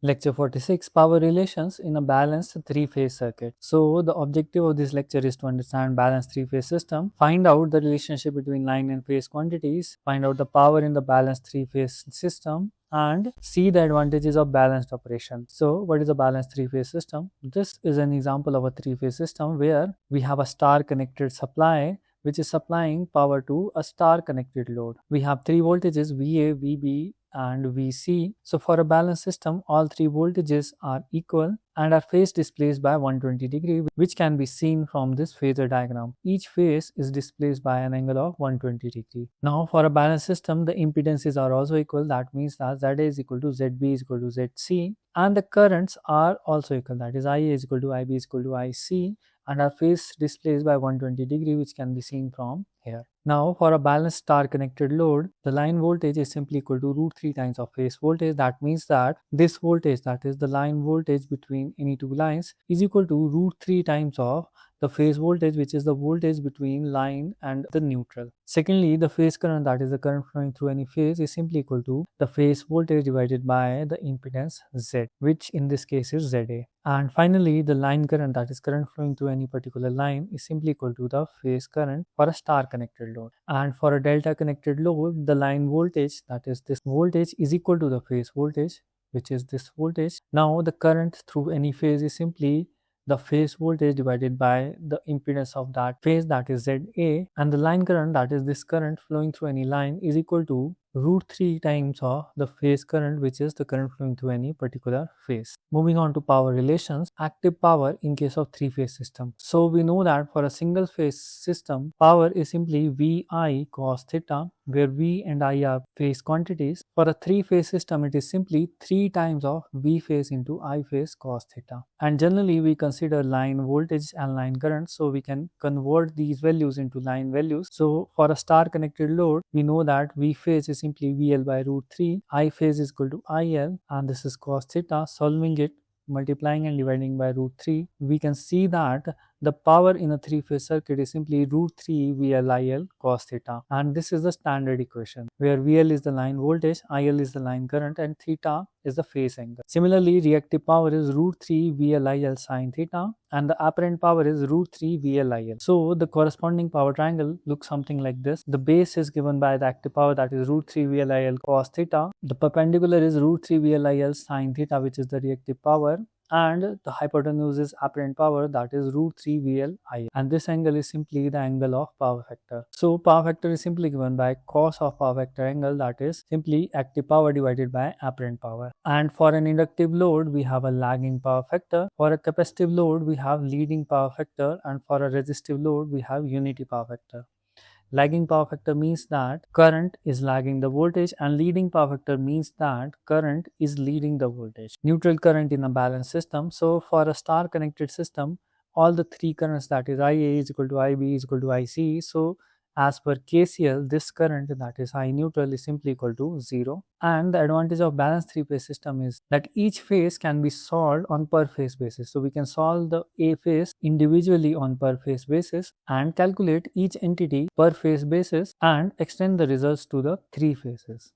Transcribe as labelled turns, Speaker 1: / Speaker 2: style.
Speaker 1: Lecture 46, Power Relations in a Balanced Three-Phase Circuit. So, the objective of this lecture is to understand balanced three-phase system, find out the relationship between line and phase quantities, find out the power in the balanced three-phase system, and see the advantages of balanced operation. So, what is a balanced three-phase system? This is an example of a three-phase system where we have a star-connected supply which is supplying power to a star-connected load. We have three voltages VA, VB, and VC. So for a balanced system, all three voltages are equal and are phase displaced by 120 degree, which can be seen from this phasor diagram. Each phase is displaced by an angle of 120 degree. Now for a balanced system, the impedances are also equal. That means that ZA is equal to ZB is equal to ZC, and the currents are also equal. That is IA is equal to IB is equal to IC, and are phase displaced by 120 degree, which can be seen from here. Now for a balanced star connected load, the line voltage is simply equal to root 3 times of phase voltage. That means that this voltage, that is the line voltage between any two lines, is equal to root 3 times of the phase voltage, which is the voltage between line and the neutral. Secondly, the phase current, that is the current flowing through any phase, is simply equal to the phase voltage divided by the impedance Z, which in this case is ZA. And finally, the line current, that is current flowing through any particular line, is simply equal to the phase current for a star connected load. And for a delta connected load, the line voltage, that is this voltage, is equal to the phase voltage, which is this voltage. Now the current through any phase is simply the phase voltage divided by the impedance of that phase, that is ZA, and the line current, that is this current flowing through any line, is equal to root 3 times of the phase current, which is the current flowing through any particular phase. Moving on to power relations, active power in case of three-phase system. So we know that for a single phase system, power is simply VI cos theta, where V and I are phase quantities. For a three-phase system, it is simply 3 times of V phase into I phase cos theta. And generally, we consider line voltage and line current, so we can convert these values into line values. So for a star connected load, we know that V phase is simply VL by root 3, I phase is equal to IL, and this is cos theta. Solving it, multiplying and dividing by root 3, we can see that the power in a three-phase circuit is simply root 3 VLIL cos theta, and this is the standard equation where VL is the line voltage, IL is the line current, and theta is the phase angle. Similarly, reactive power is root 3 VLIL sin theta, and the apparent power is root 3 VLIL. So the corresponding power triangle looks something like this. The base is given by the active power, that is root 3 VLIL cos theta. The perpendicular is root 3 VLIL sin theta, which is the reactive power, and the hypotenuse is apparent power, that is root 3 VLI, and this angle is simply the angle of power factor. So power factor is simply given by cos of power factor angle, that is simply active power divided by apparent power. And for an inductive load, we have a lagging power factor. For a capacitive load, we have leading power factor, and for a resistive load, we have unity power factor. Lagging power factor means that current is lagging the voltage, and leading power factor means that current is leading the voltage. Neutral current in a balanced system. So for a star connected system, all the three currents, that is IA is equal to IB is equal to IC. So as per KCL, this current, that is I neutral, is simply equal to 0. And the advantage of balanced three-phase system is that each phase can be solved on per phase basis. So we can solve the A phase individually on per phase basis and calculate each entity per phase basis and extend the results to the three phases.